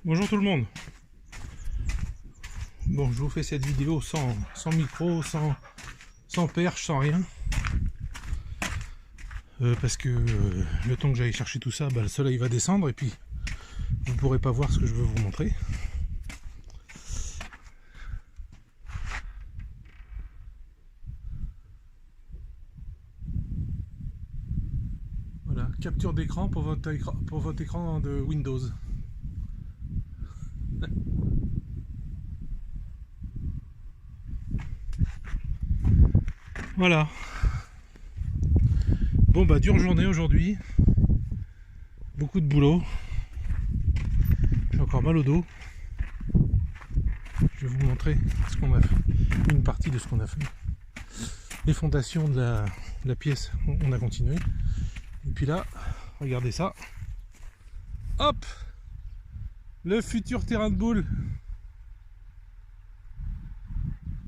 Bonjour tout le monde. Bon, je vous fais cette vidéo sans micro, sans perche, sans rien. Parce que le temps que j'aille chercher tout ça, le soleil va descendre et puis vous ne pourrez pas voir ce que je veux vous montrer. Voilà, capture d'écran pour votre écran de Windows. Voilà. Bon dure journée aujourd'hui. Beaucoup de boulot. J'ai encore mal au dos. Je vais vous montrer ce qu'on a fait. Une partie de ce qu'on a fait. Les fondations de la pièce, on a continué. Et puis là, regardez ça. Hop! Le futur terrain de boule.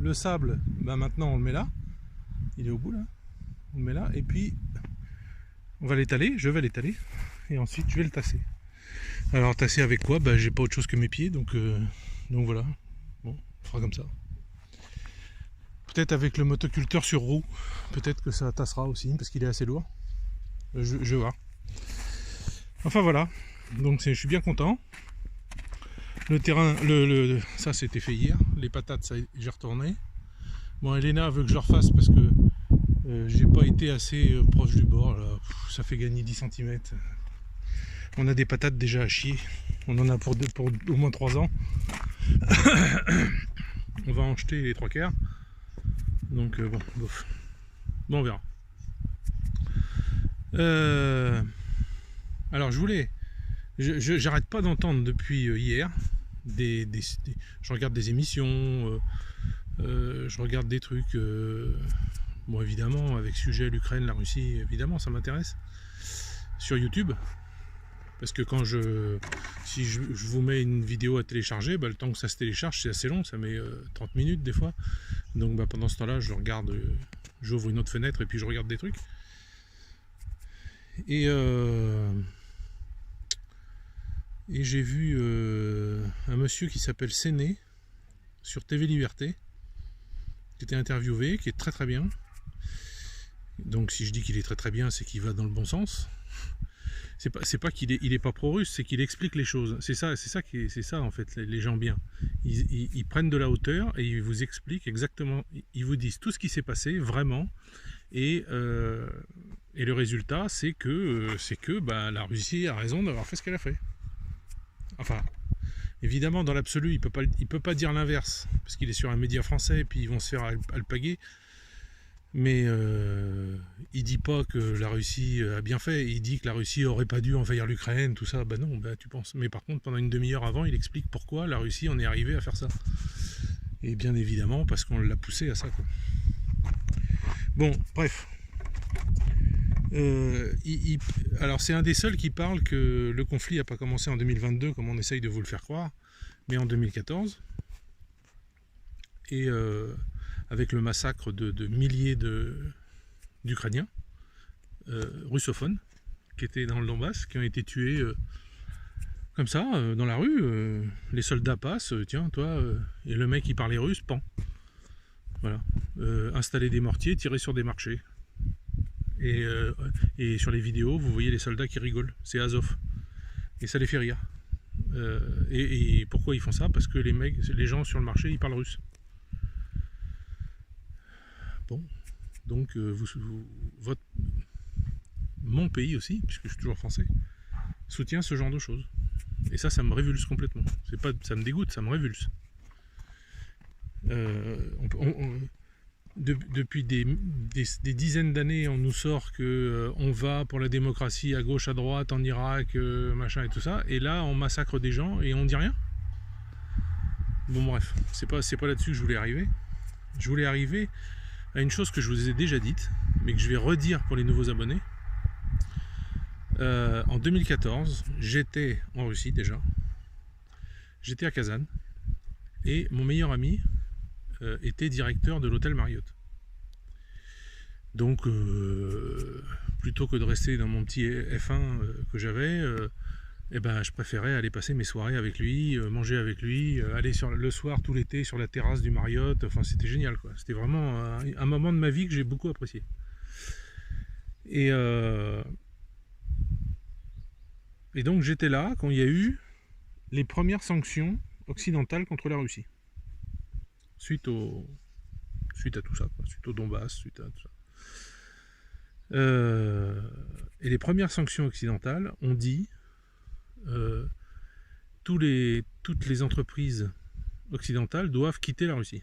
Le sable, maintenant on le met là. Il est au bout là. On le met là. Et puis, on va l'étaler. Je vais l'étaler. Et ensuite, je vais le tasser. Alors, tasser avec quoi? J'ai pas autre chose que mes pieds. Donc voilà. Bon, on fera comme ça. Peut-être avec le motoculteur sur roue. Peut-être que ça tassera aussi. Parce qu'il est assez lourd. Je vais voir. Enfin voilà. Donc je suis bien content. Le terrain, ça c'était fait hier. Les patates, ça j'ai retourné. Bon, Elena veut que je le refasse parce que j'ai pas été assez proche du bord. Là. Ça fait gagner 10 cm. On a des patates déjà à chier. On en a pour au moins 3 ans. On va en jeter les 3/4. Donc bon, bof. Bon, on verra. Alors j'arrête pas d'entendre depuis hier. Je regarde des émissions, je regarde des trucs, bon évidemment avec sujet l'Ukraine, la Russie, évidemment ça m'intéresse, sur YouTube, parce que si je vous mets une vidéo à télécharger, le temps que ça se télécharge c'est assez long, ça met 30 minutes des fois, donc pendant ce temps là je regarde, j'ouvre une autre fenêtre et puis je regarde des trucs, et j'ai vu un monsieur qui s'appelle Séné sur TV Liberté, qui était interviewé, qui est très très bien. Donc si je dis qu'il est très très bien, c'est qu'il va dans le bon sens. C'est pas qu'il est pas pro-russe, c'est qu'il explique les choses. C'est ça en fait, les gens bien. Ils prennent de la hauteur et ils vous expliquent exactement, ils vous disent tout ce qui s'est passé vraiment. Et le résultat, c'est que la Russie a raison d'avoir fait ce qu'elle a fait. Enfin, évidemment, dans l'absolu, il peut pas dire l'inverse, parce qu'il est sur un média français, et puis ils vont se faire alpaguer. Mais il dit pas que la Russie a bien fait, il dit que la Russie aurait pas dû envahir l'Ukraine, tout ça. Non, tu penses. Mais par contre, pendant une demi-heure avant, il explique pourquoi la Russie en est arrivée à faire ça. Et bien évidemment, parce qu'on l'a poussé à ça, quoi. Bon, bref. Alors c'est un des seuls qui parle que le conflit n'a pas commencé en 2022 comme on essaye de vous le faire croire, mais en 2014, et avec le massacre de milliers d'Ukrainiens russophones qui étaient dans le Donbass, qui ont été tués comme ça, dans la rue. Les soldats passent, tiens toi, et le mec qui parlait russe, pan. Voilà. Installer des mortiers, tirer sur des marchés. Et sur les vidéos, vous voyez les soldats qui rigolent. C'est Azov. Et ça les fait rire. Et pourquoi ils font ça? Parce que les gens sur le marché, ils parlent russe. Bon. Donc, mon pays aussi, puisque je suis toujours français, soutient ce genre de choses. Et ça me révulse complètement. Ça me dégoûte, ça me révulse. Depuis des dizaines d'années, on nous sort que on va pour la démocratie à gauche, à droite, en Irak, machin et tout ça, et là on massacre des gens et on dit rien. Bon bref, c'est pas là-dessus que je voulais arriver. Je voulais arriver à une chose que je vous ai déjà dite, mais que je vais redire pour les nouveaux abonnés. En 2014, j'étais en Russie déjà. J'étais à Kazan, et mon meilleur ami était directeur de l'hôtel Marriott. Donc, plutôt que de rester dans mon petit F1 que j'avais, et ben je préférais aller passer mes soirées avec lui, manger avec lui, aller le soir tout l'été sur la terrasse du Marriott. Enfin, c'était génial, quoi. C'était vraiment un moment de ma vie que j'ai beaucoup apprécié. Et donc j'étais là quand il y a eu les premières sanctions occidentales contre la Russie, suite à tout ça, quoi. Suite au Donbass, suite à tout ça. Et les premières sanctions occidentales ont dit toutes les entreprises occidentales doivent quitter la Russie.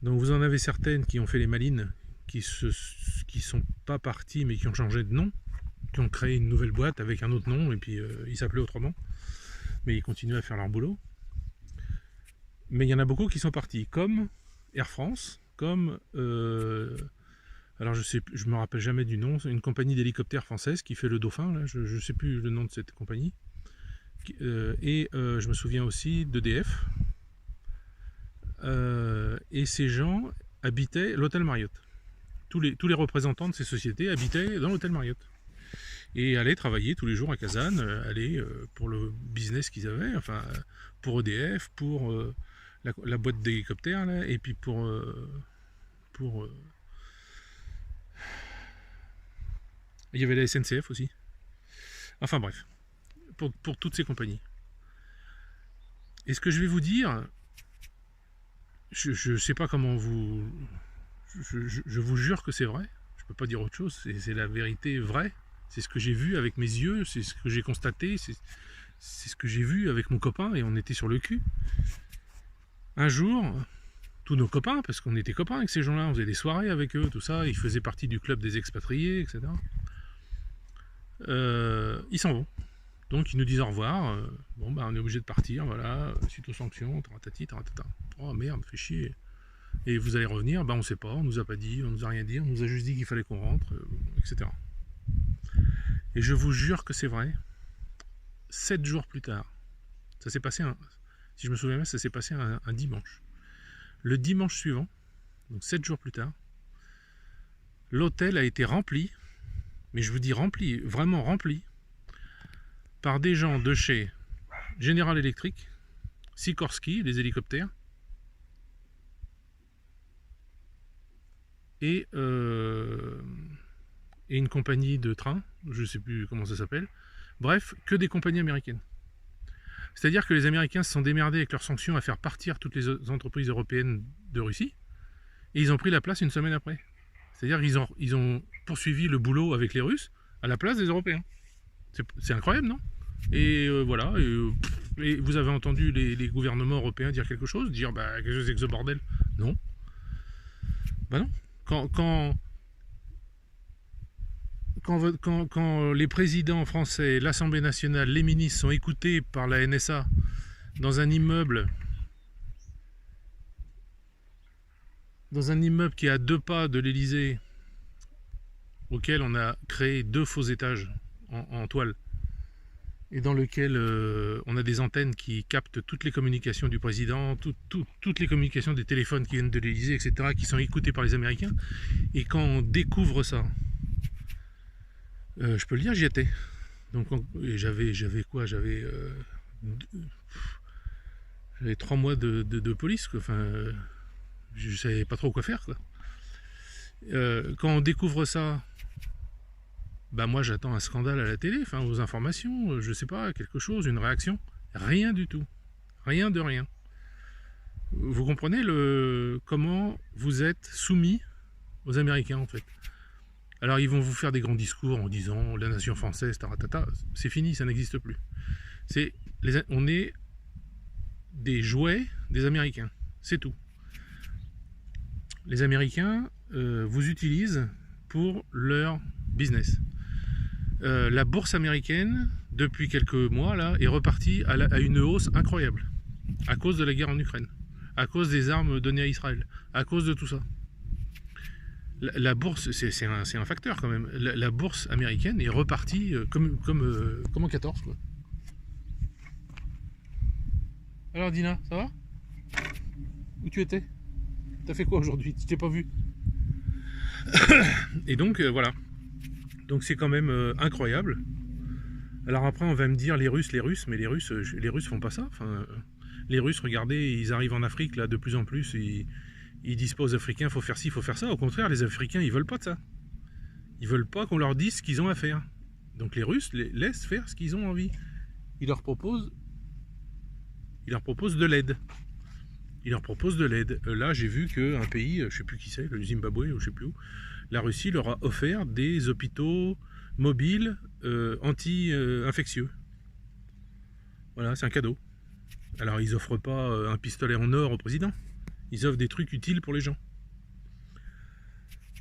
Donc vous en avez certaines qui ont fait les malines, qui sont pas parties mais qui ont changé de nom, qui ont créé une nouvelle boîte avec un autre nom et puis ils s'appelaient autrement, mais ils continuaient à faire leur boulot. Mais il y en a beaucoup qui sont partis, comme Air France, comme alors je me rappelle jamais du nom, c'est une compagnie d'hélicoptères française qui fait le Dauphin, là, je sais plus le nom de cette compagnie. Je me souviens aussi d'EDF. Et ces gens habitaient l'hôtel Marriott. Tous les représentants de ces sociétés habitaient dans l'hôtel Marriott. Et allaient travailler tous les jours à Kazan, pour le business qu'ils avaient, enfin pour EDF, pour la boîte d'hélicoptères, là, et puis pour il y avait la SNCF aussi. Enfin bref, pour toutes ces compagnies. Et ce que je vais vous dire, je sais pas comment vous... Je vous jure que c'est vrai. Je peux pas dire autre chose. C'est la vérité vraie. C'est ce que j'ai vu avec mes yeux. C'est ce que j'ai constaté. C'est ce que j'ai vu avec mon copain. Et on était sur le cul. Un jour, tous nos copains, parce qu'on était copains avec ces gens-là, on faisait des soirées avec eux, tout ça. Ils faisaient partie du club des expatriés, etc. Ils s'en vont. Donc ils nous disent au revoir. Bon, bah on est obligé de partir, voilà, suite aux sanctions, taratati, taratata. Oh merde, fait chier. Et vous allez revenir, bah on sait pas, on nous a pas dit, on nous a rien dit, on nous a juste dit qu'il fallait qu'on rentre, etc. Et je vous jure que c'est vrai. 7 jours plus tard, ça s'est passé si je me souviens bien, ça s'est passé un dimanche. Le dimanche suivant, donc 7 jours plus tard, l'hôtel a été rempli, mais je vous dis rempli, vraiment rempli, par des gens de chez General Electric, Sikorsky, les hélicoptères, et une compagnie de train, je ne sais plus comment ça s'appelle, bref, que des compagnies américaines. C'est-à-dire que les Américains se sont démerdés avec leurs sanctions à faire partir toutes les entreprises européennes de Russie, et ils ont pris la place une semaine après. C'est-à-dire qu'ils ont poursuivi le boulot avec les Russes à la place des Européens. C'est incroyable, non? Et voilà, et vous avez entendu les gouvernements européens dire quelque chose, dire bah qu'est-ce que c'est que ce bordel? Non. Bah non. Quand les présidents français, l'Assemblée nationale, les ministres sont écoutés par la NSA dans un immeuble qui est à 2 pas de l'Élysée, auquel on a créé 2 faux étages en toile, et dans lequel on a des antennes qui captent toutes les communications du président, toutes les communications des téléphones qui viennent de l'Élysée, etc., qui sont écoutées par les Américains. Et quand on découvre ça, je peux le dire, j'y étais. Donc j'avais quoi? J'avais 3 mois de police, quoi. Enfin, je savais pas trop quoi faire, quoi. Quand on découvre ça, bah moi j'attends un scandale à la télé, enfin aux informations, je sais pas, quelque chose, une réaction. Rien du tout. Rien de rien. Vous comprenez comment vous êtes soumis aux Américains, en fait. Alors ils vont vous faire des grands discours en disant la nation française, taratata, c'est fini, ça n'existe plus. On est des jouets des Américains, c'est tout. Les Américains vous utilisent pour leur business. La bourse américaine, depuis quelques mois, là, est repartie à une hausse incroyable, à cause de la guerre en Ukraine, à cause des armes données à Israël, à cause de tout ça. La bourse, c'est un facteur quand même. La bourse américaine est repartie comme en 14, quoi. Alors Dina, ça va? Où tu étais? T'as fait quoi aujourd'hui? Tu t'es pas vu? Et donc voilà. Donc c'est quand même incroyable. Alors après, on va me dire les Russes, mais les Russes font pas ça. Enfin, les Russes, regardez, ils arrivent en Afrique, là, de plus en plus, ils disent pas aux Africains, faut faire ci, faut faire ça. Au contraire, les Africains, ils veulent pas de ça. Ils veulent pas qu'on leur dise ce qu'ils ont à faire. Donc les Russes les laissent faire ce qu'ils ont envie. Ils leur proposent de l'aide. Là, j'ai vu qu'un pays, je sais plus qui c'est, le Zimbabwe ou je sais plus où, la Russie leur a offert des hôpitaux mobiles anti-infectieux. Voilà, c'est un cadeau. Alors, ils offrent pas un pistolet en or au président. Ils offrent des trucs utiles pour les gens.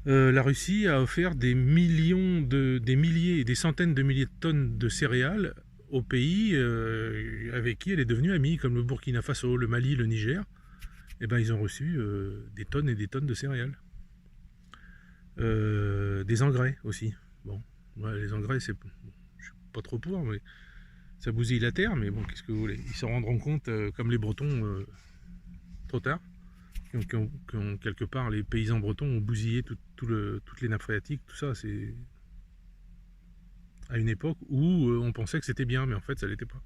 La Russie a offert des milliers et des centaines de milliers de tonnes de céréales aux pays avec qui elle est devenue amie, comme le Burkina Faso, le Mali, le Niger. Eh ben, ils ont reçu des tonnes et des tonnes de céréales. Des engrais aussi. Bon, ouais, les engrais, je suis pas trop pour, mais ça bousille la terre. Mais bon, qu'est-ce que vous voulez? Ils s'en rendront compte, comme les Bretons, trop tard. Quelque part, les paysans bretons ont bousillé toutes les nappes phréatiques, tout ça. C'est à une époque où on pensait que c'était bien, mais en fait, ça l'était pas.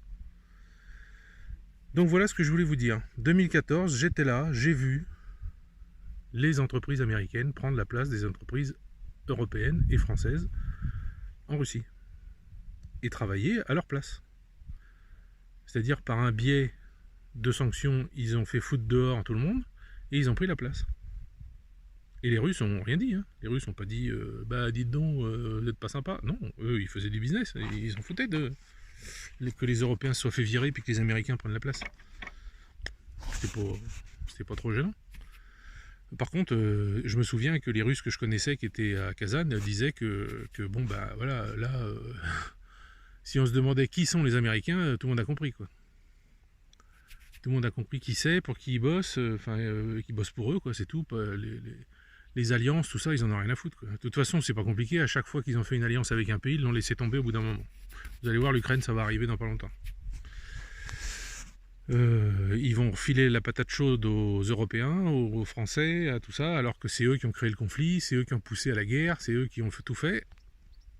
Donc voilà ce que je voulais vous dire. 2014, j'étais là, j'ai vu les entreprises américaines prendre la place des entreprises européennes et françaises en Russie et travailler à leur place. C'est-à-dire par un biais de sanctions, ils ont fait foutre dehors tout le monde et ils ont pris la place. Et les Russes n'ont rien dit. Hein. Les Russes n'ont pas dit bah dites donc, vous n'êtes pas sympa. Non, eux ils faisaient du business. Ils s'en foutaient que les Européens se soient fait virer puis que les Américains prennent la place. C'était pas trop gênant. Par contre, je me souviens que les Russes que je connaissais qui étaient à Kazan disaient que bon bah voilà, là si on se demandait qui sont les Américains, tout le monde a compris quoi. Tout le monde a compris qui c'est, pour qui ils bossent, qui bossent pour eux quoi, c'est tout. Les alliances, tout ça, ils en ont rien à foutre quoi. De toute façon, c'est pas compliqué, à chaque fois qu'ils ont fait une alliance avec un pays, ils l'ont laissé tomber au bout d'un moment. Vous allez voir, l'Ukraine, ça va arriver dans pas longtemps. Ils vont filer la patate chaude aux Européens, aux Français, à tout ça, alors que c'est eux qui ont créé le conflit, c'est eux qui ont poussé à la guerre, c'est eux qui ont tout fait.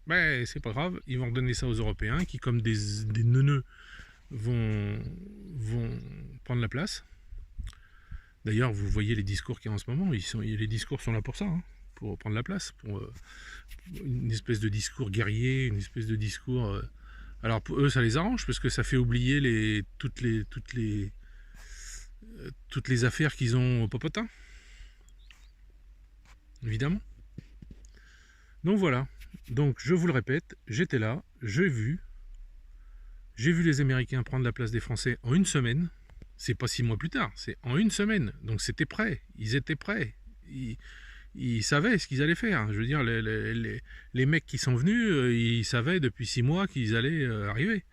Ben, c'est pas grave, ils vont redonner ça aux Européens, qui comme des neuneux vont prendre la place. D'ailleurs, vous voyez les discours qu'il y a en ce moment, les discours sont là pour ça, hein, pour prendre la place, pour une espèce de discours guerrier, une espèce de discours... alors pour eux, ça les arrange, parce que ça fait oublier toutes les affaires qu'ils ont au popotin. Évidemment. Donc voilà. Donc je vous le répète, j'étais là, j'ai vu les Américains prendre la place des Français en une semaine. C'est pas 6 mois plus tard, c'est en une semaine. Donc c'était prêt, ils étaient prêts. Ils savaient ce qu'ils allaient faire. Je veux dire, les mecs qui sont venus, ils savaient depuis 6 mois qu'ils allaient arriver.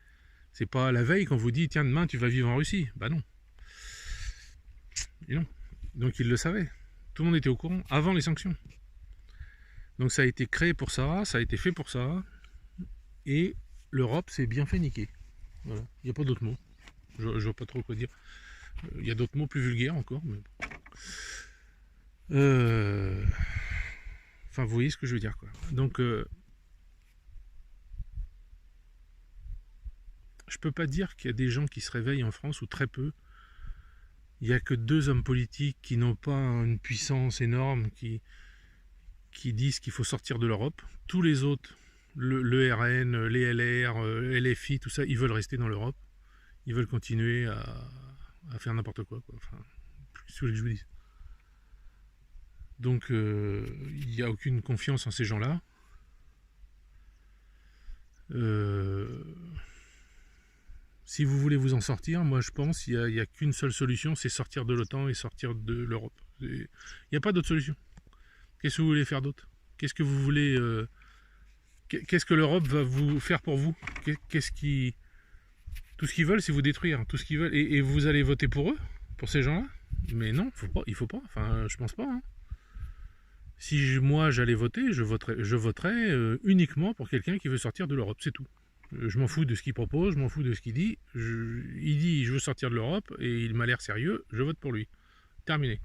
C'est pas la veille qu'on vous dit, tiens, demain tu vas vivre en Russie. Bah non. Et non. Donc ils le savaient. Tout le monde était au courant avant les sanctions. Donc ça a été créé pour ça, ça a été fait pour ça. Et l'Europe s'est bien fait niquer. Voilà. Il n'y a pas d'autres mots. Je vois pas trop quoi dire. Il y a d'autres mots plus vulgaires encore. Mais... Enfin, vous voyez ce que je veux dire, quoi. Donc, je peux pas dire qu'il y a des gens qui se réveillent en France, ou très peu. Il n'y a que 2 hommes politiques qui n'ont pas une puissance énorme, qui disent qu'il faut sortir de l'Europe. Tous les autres, le RN, les LR, LFI, tout ça, ils veulent rester dans l'Europe. Ils veulent continuer à faire n'importe quoi. Enfin, qu'est-ce que vous voulez que je vous dise ? Donc, il n'y a aucune confiance en ces gens-là. Si vous voulez vous en sortir, moi je pense qu'il n'y a qu'une seule solution, c'est sortir de l'OTAN et sortir de l'Europe. Il n'y a pas d'autre solution. Qu'est-ce que vous voulez faire d'autre? Qu'est-ce que vous voulez... qu'est-ce que l'Europe va vous faire pour vous? Tout ce qu'ils veulent, c'est vous détruire. Tout ce qu'ils veulent. Et vous allez voter pour eux? Pour ces gens-là? Mais non, il faut pas. Enfin, je pense pas. Hein. Si moi j'allais voter, je voterais uniquement pour quelqu'un qui veut sortir de l'Europe. C'est tout. Je m'en fous de ce qu'il propose, je m'en fous de ce qu'il dit. Il dit je veux sortir de l'Europe et il m'a l'air sérieux, je vote pour lui. Terminé.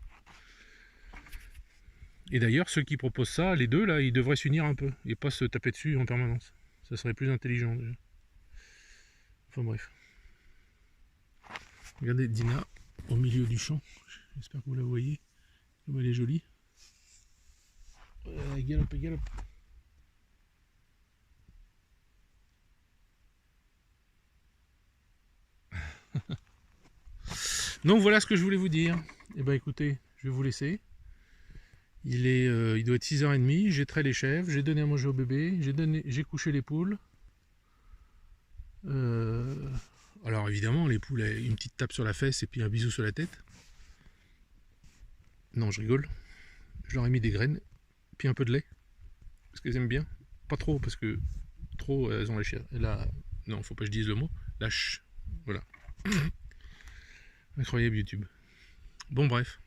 Et d'ailleurs, ceux qui proposent ça, les deux là, ils devraient s'unir un peu et pas se taper dessus en permanence. Ça serait plus intelligent déjà. Enfin bref. Regardez Dina au milieu du champ. J'espère que vous la voyez. Comme elle est jolie. Galope, galope. Donc voilà ce que je voulais vous dire. Et ben écoutez, je vais vous laisser. Il doit être 6h30, j'ai trait les chèvres, j'ai donné à manger au bébé, j'ai couché les poules. Alors évidemment, les poules, une petite tape sur la fesse et puis un bisou sur la tête. Non, je rigole. Je leur ai mis des graines, puis un peu de lait, parce qu'elles aiment bien. Pas trop, parce que trop, elles ont la chair. Non, faut pas que je dise le mot. Lâche. Voilà. Incroyable YouTube. Bon, bref.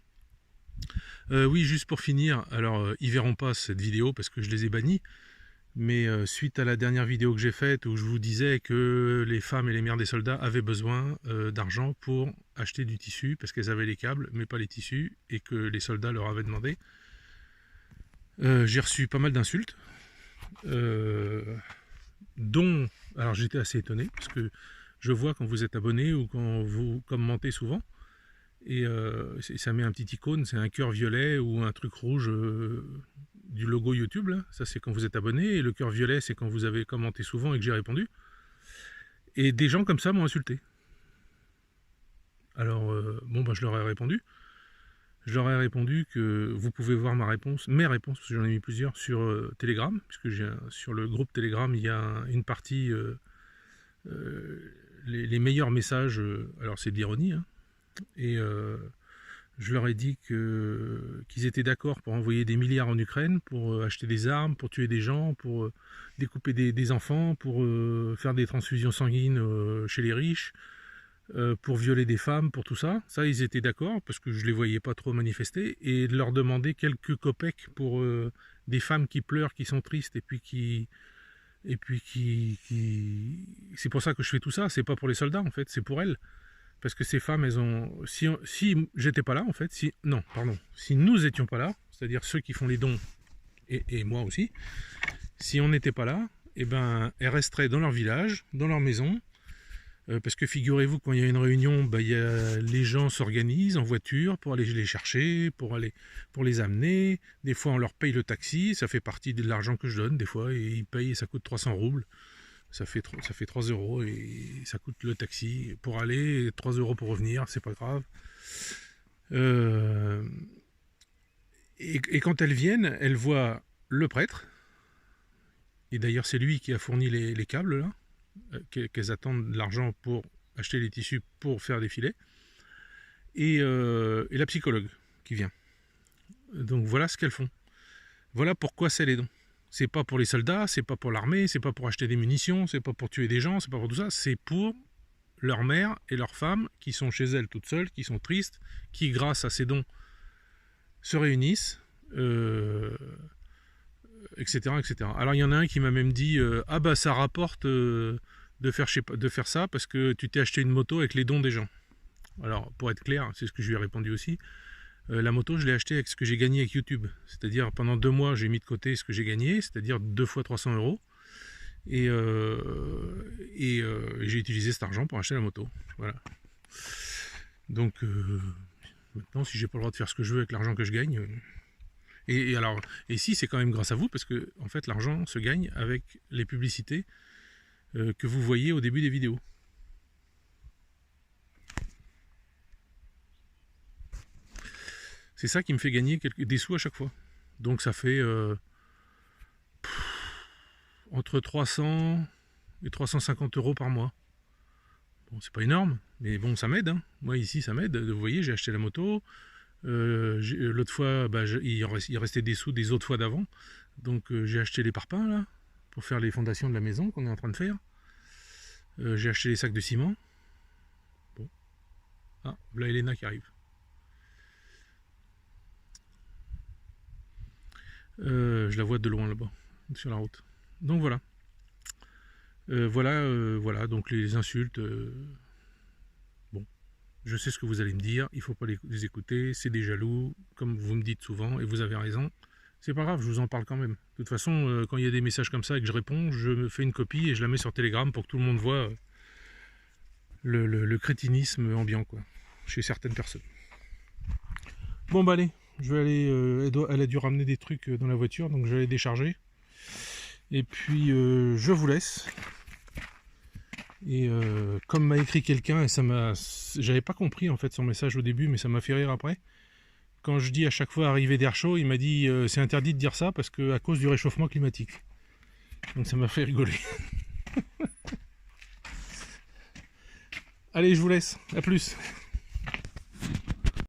Oui, juste pour finir, alors ils verront pas cette vidéo parce que je les ai bannis, mais suite à la dernière vidéo que j'ai faite où je vous disais que les femmes et les mères des soldats avaient besoin d'argent pour acheter du tissu parce qu'elles avaient les câbles mais pas les tissus et que les soldats leur avaient demandé, j'ai reçu pas mal d'insultes, dont, alors j'étais assez étonné parce que je vois quand vous êtes abonné ou quand vous commentez souvent, et ça met un petit icône, c'est un cœur violet ou un truc rouge du logo YouTube là. Ça c'est quand vous êtes abonné, et le cœur violet c'est quand vous avez commenté souvent et que j'ai répondu. Et des gens comme ça m'ont insulté. Alors bon, bah, je leur ai répondu. Je leur ai répondu que vous pouvez voir mes réponses, parce que j'en ai mis plusieurs, sur Telegram, puisque sur le groupe Telegram il y a une partie les meilleurs messages, alors c'est de l'ironie, hein, et je leur ai dit qu'ils étaient d'accord pour envoyer des milliards en Ukraine, pour acheter des armes, pour tuer des gens, pour découper des enfants, pour faire des transfusions sanguines chez les riches, pour violer des femmes, pour tout ça. Ça, ils étaient d'accord, parce que je ne les voyais pas trop manifester, et de leur demander quelques copecs pour des femmes qui pleurent, qui sont tristes, et puis qui... C'est pour ça que je fais tout ça, c'est pas pour les soldats en fait, c'est pour elles. Parce que ces femmes, elles ont... Si j'étais pas là, en fait, si nous étions pas là, c'est-à-dire ceux qui font les dons, et moi aussi, si on n'était pas là, eh ben, elles resteraient dans leur village, dans leur maison, parce que figurez-vous, quand il y a une réunion, les gens s'organisent en voiture pour aller les chercher, pour les amener. Des fois, on leur paye le taxi, ça fait partie de l'argent que je donne, des fois, et ils payent, et ça coûte 300 roubles. Ça fait 3 euros et ça coûte le taxi pour aller, 3 euros pour revenir, c'est pas grave. Et quand elles viennent, elles voient le prêtre, et d'ailleurs c'est lui qui a fourni les câbles là, qu'elles attendent de l'argent pour acheter les tissus pour faire des filets, et la psychologue qui vient. Donc voilà ce qu'elles font. Voilà pourquoi c'est les dons. C'est pas pour les soldats, c'est pas pour l'armée, c'est pas pour acheter des munitions, c'est pas pour tuer des gens, c'est pas pour tout ça, c'est pour leurs mères et leurs femmes qui sont chez elles toutes seules, qui sont tristes, qui grâce à ces dons se réunissent, etc., etc. Alors il y en a un qui m'a même dit ah bah ça rapporte de faire ça parce que tu t'es acheté une moto avec les dons des gens. Alors pour être clair, c'est ce que je lui ai répondu aussi. La moto, je l'ai achetée avec ce que j'ai gagné avec YouTube. C'est-à-dire, pendant 2 mois, j'ai mis de côté ce que j'ai gagné, c'est-à-dire 2 fois 300 euros. Et j'ai utilisé cet argent pour acheter la moto. Voilà. Donc, maintenant, si j'ai pas le droit de faire ce que je veux avec l'argent que je gagne... Et si, c'est quand même grâce à vous, parce que, en fait, l'argent se gagne avec les publicités que vous voyez au début des vidéos. C'est ça qui me fait gagner des sous à chaque fois. Donc ça fait entre 300 et 350 euros par mois. Bon, c'est pas énorme, mais bon, ça m'aide. Hein. Moi ici, ça m'aide. Vous voyez, j'ai acheté la moto. L'autre fois, il restait des sous des autres fois d'avant. Donc j'ai acheté les parpaings là, pour faire les fondations de la maison qu'on est en train de faire. J'ai acheté les sacs de ciment. Bon. Ah, là Elena qui arrive. Je la vois de loin là-bas, sur la route. Donc voilà. Voilà, donc les insultes. Bon, je sais ce que vous allez me dire, il ne faut pas les écouter, c'est des jaloux, comme vous me dites souvent, et vous avez raison. C'est pas grave, je vous en parle quand même. De toute façon, quand il y a des messages comme ça et que je réponds, je me fais une copie et je la mets sur Telegram pour que tout le monde voit le crétinisme ambiant, quoi, chez certaines personnes. Bon bah allez, je vais aller, elle a dû ramener des trucs dans la voiture, donc je vais aller décharger. Et puis je vous laisse. Et comme m'a écrit quelqu'un, et j'avais pas compris en fait son message au début, mais ça m'a fait rire après. Quand je dis à chaque fois arrivée d'air chaud, il m'a dit c'est interdit de dire ça parce que à cause du réchauffement climatique. Donc ça m'a fait rigoler. Allez, je vous laisse. À plus.